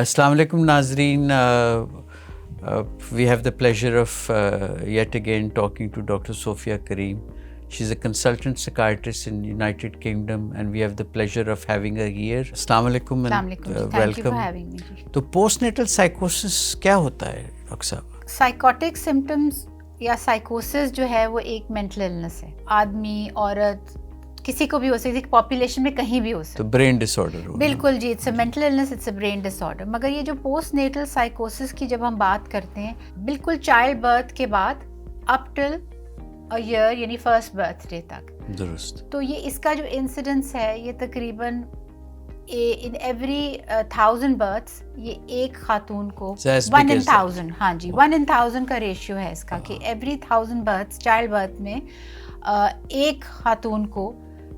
السلام علیکم ناظرین. We have the pleasure of yet again talking to Dr. Sofia Kareem. She's a consultant psychiatrist in United Kingdom and we have the pleasure of having her here. Assalamu alaikum and Thank welcome. you for having me. تو postnatal psychosis کیا ہوتا ہے doctor صاحب؟ Psychotic symptoms یا سائیکوسس جو ہے وہ ایک مینٹل النس ہے. آدمی، عورت، کسی کو بھی ہو سکتی ہے، پاپولیشن میں کہیں بھی ہو سکتی ہے. تو برین ڈس آرڈر ہو. بالکل جی، it's a mental illness, it's a brain disorder. مگر یہ جو پوسٹ نیٹل سائیکوسس کی جب ہم بات کرتے ہیں، بالکل چائلڈ برتھ کے بعد اپ ٹل اے ایئر، یعنی فرسٹ برتھ ڈے تک. درست. تو یہ اس کا جو انسیڈنس ہے یہ تقریباً in every 1000 births یہ ایک خاتون کو 1 in 1000، ہاں جی 1 in 1000 کا ریشیو ہے اس کا کہ every 1000 births چائلڈ برتھ میں ایک خاتون کو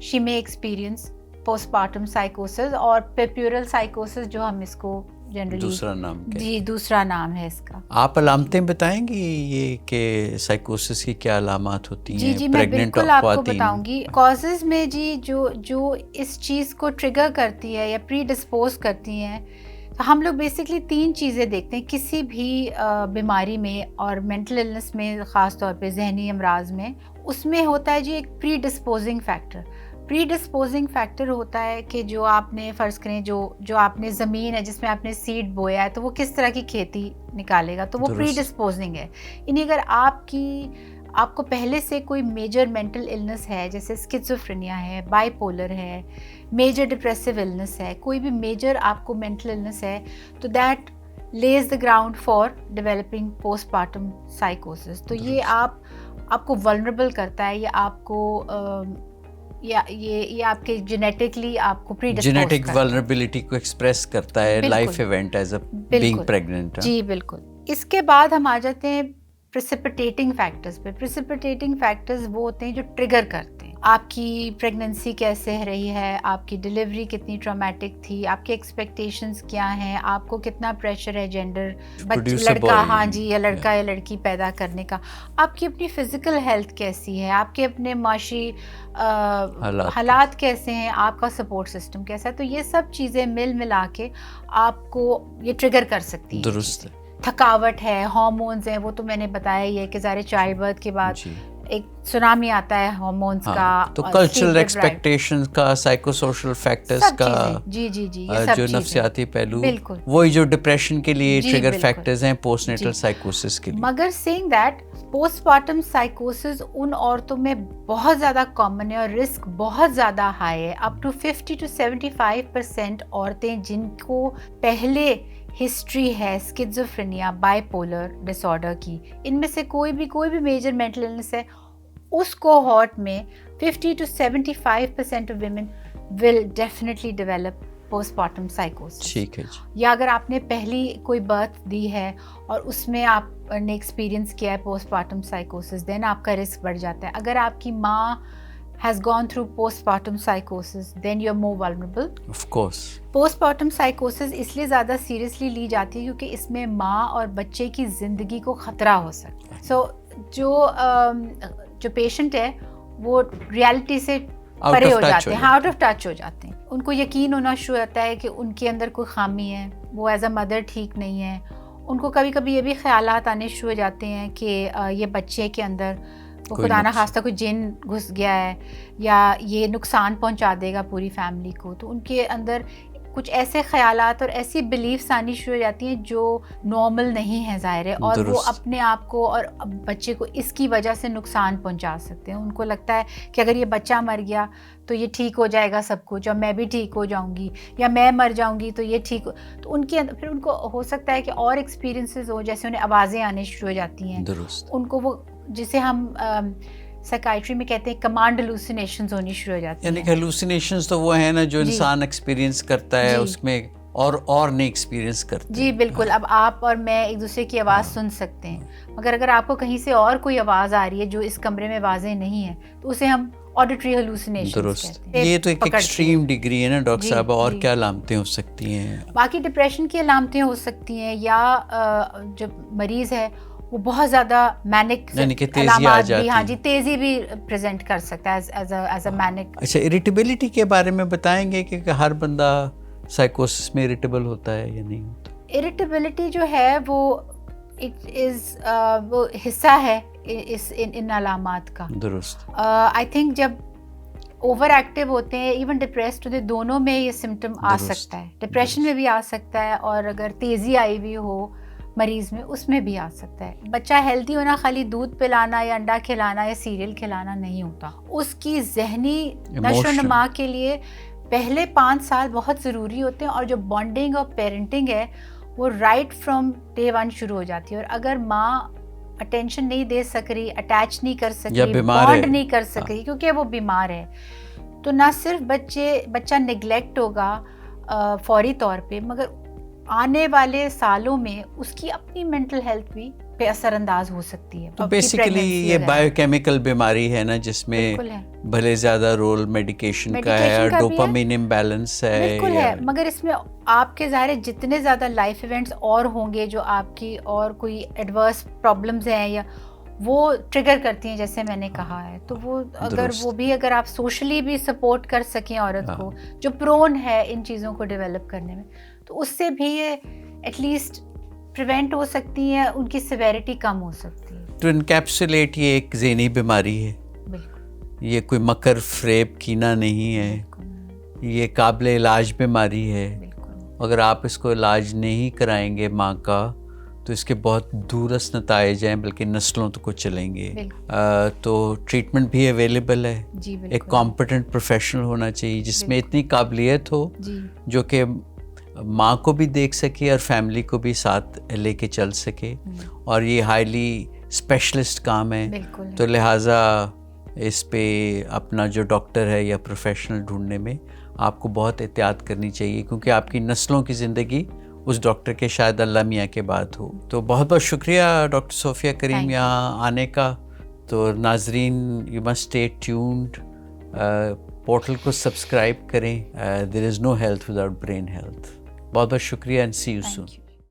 she may experience postpartum psychosis اور puerperal psychosis جو ہم اس کو جنرلی دوسرا نام جی دوسرا نام ہے اس کا. آپ علامتیں بتائیں گی یہ کہ سائیکوسس کی کیا علامات ہوتی ہیں؟ جی میں بالکل آپ کو بتاؤں گی. کازز میں جی جو اس چیز کو ٹریگر کرتی ہے یا پری ڈسپوز کرتی ہیں، تو ہم لوگ بیسکلی 3 چیزیں دیکھتے ہیں کسی بھی بیماری میں، اور مینٹل النس میں خاص طور پہ ذہنی امراض میں. اس میں ہوتا ہے جی ایک پری ڈسپوزنگ فیکٹر. پری ڈسپوزنگ فیکٹر ہوتا ہے کہ جو آپ نے فرض کریں جو آپ نے زمین ہے جس میں آپ نے سیڈ بویا ہے، تو وہ کس طرح کی کھیتی نکالے گا، تو وہ پری ڈسپوزنگ ہے. یعنی اگر آپ کو پہلے سے کوئی میجر مینٹل النس ہے، جیسے اسکیزوفرینیا ہے، بائی پولر ہے، میجر ڈپریسو النس ہے، کوئی بھی میجر آپ کو مینٹل النس ہے، تو that lays the ground for developing postpartum سائیکوسس. تو یہ آپ کو ولنریبل کرتا ہے، یہ آپ کو یہ آپ کے جینیٹکلی آپ کو جینیٹک ولنریبلٹی کو ایکسپریس کرتا ہے life event as a being pregnant. جی بالکل. اس کے بعد ہم آ جاتے ہیں پریسیپیٹیٹنگ فیکٹرز پہ. پریسیپیٹیٹنگ فیکٹرز وہ ہوتے ہیں جو ٹریگر کرتے ہیں آپ کی پریگننسی کیسے رہی ہے، آپ کی ڈلیوری کتنی ٹرامیٹک تھی، آپ کے ایکسپیکٹیشنز کیا ہیں، آپ کو کتنا پریشر ہے جینڈر، لڑکا ہاں جی یا لڑکا یا لڑکی پیدا کرنے کا، آپ کی اپنی فزیکل ہیلتھ کیسی ہے، آپ کے اپنے معاشی حالات کیسے ہیں، آپ کا سپورٹ سسٹم کیسا ہے. تو یہ سب چیزیں ملا کے آپ کو یہ ٹریگر کر سکتی ہیں. درست. تھکاوٹ ہے، ہارمونز ہیں، وہ تو میں نے بتایا ہی ہے کہ ظاہر چائلڈ برتھ کے بعد ایک سنامی آتا ہے ہارمونز کا. تو کلچرل ایکسپیکٹیشنز کا، سائیکو سوشل فیکٹرز کا، جی جو نفسیاتی پہلو، وہی جو ڈپریشن کے لیے ٹریگر فیکٹرز ہیں پوسٹ نیٹل سائیکوسس کے لیے. مگر سیئنگ دیٹ پوسٹ پارٹم سائیکوسس ان عورتوں میں بہت زیادہ کامن ہے اور رسک بہت زیادہ ہائی ہے. اپ ٹو 50 to 75% عورتیں جن کو پہلے ہسٹری ہے schizophrenia, bipolar disorder کی، ان میں سے کوئی بھی میجر مینٹل النس ہے، اس کوہارٹ میں 50 to 75% of women will definitely develop postpartum سائیکوسس. ٹھیک ہے. یا اگر آپ نے پہلی کوئی برتھ دی ہے اور اس میں آپ نے ایکسپیرینس کیا ہے پوسٹ پارٹم سائیکوسس، دین آپ کا رسک بڑھ جاتا ہے. اگر آپ کی ماں has gone through postpartum psychosis, then you are more vulnerable. Of course. Postpartum psychosis اس لیے زیادہ سیریسلی لی جاتی ہے کیونکہ اس میں ماں اور بچے کی زندگی کو خطرہ ہو سکتا ہے. سو جو پیشنٹ ہے وہ ریالٹی سے پرے ہو جاتے ہیں، آؤٹ آف ٹچ ہو جاتے ہیں. ان کو یقین ہونا شروع ہوتا ہے کہ ان کے اندر کوئی خامی ہے، وہ ایز اے مدر ٹھیک نہیں ہے. ان کو کبھی کبھی یہ بھی خیالات آنے شروع ہو جاتے ہیں کہ یہ بچے کے اندر وہ خدا نہ خواستہ کوئی جن گھس گیا ہے یا یہ نقصان پہنچا دے گا پوری فیملی کو. تو ان کے اندر کچھ ایسے خیالات اور ایسی بلیفس آنی شروع ہو جاتی ہیں جو نارمل نہیں ہیں ظاہر ہے، اور وہ اپنے آپ کو اور بچے کو اس کی وجہ سے نقصان پہنچا سکتے ہیں. ان کو لگتا ہے کہ اگر یہ بچہ مر گیا تو یہ ٹھیک ہو جائے گا سب کچھ، اور میں بھی ٹھیک ہو جاؤں گی، یا میں مر جاؤں گی تو یہ ٹھیک تو ان کے اندر پھر ان کو ہو سکتا ہے کہ اور ایکسپیرینسز ہو، جیسے انہیں آوازیں آنے شروع ہو جاتی ہیں. ان کو وہ جسے ہم سائیکائٹری میں کہتے ہیں کمانڈ ہلوسینیشنز ہونی شروع ہو جاتی ہیں. یعنی کہ ہلوسینیشنز تو وہ ہیں نا جو انسان ایکسپیرینس کرتا ہے، اس میں اور نہیں ایکسپیرینس کرتے. جی بالکل. اب آپ اور میں ایک دوسرے کی آواز سن سکتے ہیں، مگر اگر آپ کو کہیں سے اور کوئی آواز آ رہی ہے جو اس کمرے میں واضح نہیں ہے تو اسے ہم آڈیٹری ہلوسینیشن کہتے ہیں. یہ تو ایک ایکسٹریم ڈگری ہے نا ڈاکٹر صاحب. اور کیا علامتیں ہو سکتی ہیں؟ باقی ڈپریشن کی علامتیں ہو سکتی ہیں، یا جو مریض ہے وہ بہت زیادہ مینک علامات بھی، ہاں جی تیزی بھی پریزنٹ کر سکتا ہے ایز اے مینک. اچھا، اریٹیبلٹی کے بارے میں بتائیں گے کہ ہر بندہ سائیکوسس میں اریٹیبل ہوتا ہے یا نہیں ہوتا؟ irritability جو ہے وہ it is وہ حصہ ہے ان علامات کا. درست. I think جب اوور ایکٹیو ہوتے ہیں ایون ڈپریسڈ ہوتے ہیں دونوں میں یہ سمٹم آ سکتا ہے. ڈپریشن میں بھی آ سکتا ہے اور اگر تیزی آئی ہوئی ہو مریض میں اس میں بھی آ سکتا ہے. بچہ ہیلتھی ہونا خالی دودھ پلانا یا انڈا کھلانا یا سیریل کھلانا نہیں ہوتا. اس کی ذہنی نشو و نما کے لیے پہلے 5 سال بہت ضروری ہوتے ہیں اور جو بانڈنگ اور پیرنٹنگ ہے وہ رائٹ فرام ڈے 1 شروع ہو جاتی ہے. اور اگر ماں اٹینشن نہیں دے سک رہی, اٹیچ نہیں کر سک رہی, بانڈ نہیں کر سک رہی کیونکہ وہ بیمار ہے, تو نہ صرف بچہ نگلیکٹ ہوگا فوری طور پہ, مگر آنے والے سالوں میں اس کی اپنی مینٹل ہیلتھ بھی پہ اثر انداز ہو سکتی ہے. تو بیسیکلی یہ بایو کیمیکل بیماری ہے نا جس میں بھلے زیادہ رول میڈیکیشن کا ہے اور ڈوپامین امبیلنس ہے. بالکل ہے, مگر اس میں آپ کے ظاہر جتنے زیادہ لائف ایونٹس اور ہوں گے جو آپ کی اور کوئی ایڈورس پرابلمز ہیں یا وہ ٹریگر کرتی ہیں جیسے میں نے کہا ہے, تو وہ اگر آپ سوشلی بھی سپورٹ کر سکیں عورت کو جو پرون ہے ان چیزوں کو ڈیولپ کرنے میں, تو اس سے بھی یہ ایٹ لیسٹ پریونٹ ہو سکتی ہیں, ان کی سیویرٹی کم ہو سکتی ہے. تو انکیپسولیٹ یہ ایک ذہنی بیماری ہے, یہ کوئی مکر فریب کینہ نہیں ہے, یہ قابل علاج بیماری ہے. اگر آپ اس کو علاج نہیں کرائیں گے ماں کا تو اس کے بہت دورس نتائج ہیں, بلکہ نسلوں تک کو چلیں گے. تو ٹریٹمنٹ بھی اویلیبل ہے. ایک کمپیٹنٹ پروفیشنل ہونا چاہیے جس میں اتنی قابلیت ہو جو کہ ماں کو بھی دیکھ سکے اور فیملی کو بھی ساتھ لے کے چل سکے. اور یہ ہائیلی اسپیشلسٹ کام ہے, تو لہٰذا اس پہ اپنا جو ڈاکٹر ہے یا پروفیشنل ڈھونڈنے میں آپ کو بہت احتیاط کرنی چاہیے, کیونکہ آپ کی نسلوں کی زندگی اس ڈاکٹر کے شاید اللہ میاں کے بعد ہو. تو بہت بہت شکریہ ڈاکٹر صوفیہ کریم یہاں آنے کا. تو ناظرین, you must stay tuned, portal کو سبسکرائب کریں. There is no health without brain health. بہت بہت شکریہ اینڈ سی یو سون.